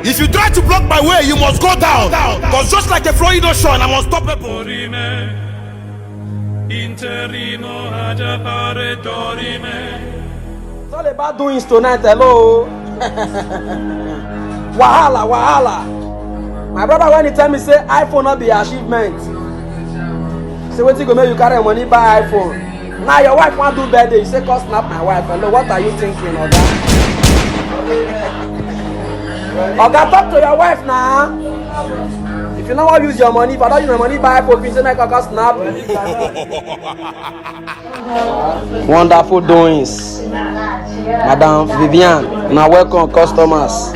If you try to block my way, you must go down. Because just like a flowing ocean, I'm unstoppable. It's all about doings tonight. Hello. Wahala. My brother, when he tell me say iPhone not be achievement, say what you go make you carry money buy iPhone. Now your wife want do birthday, you say call snap my wife. Hello, what are you thinking, Oga? Oga, talk to your wife now. If you know how to use your money, if I don't use my money buy iPhone, you say make I snap. Wonderful doings, Madam Vivian. Now welcome customers.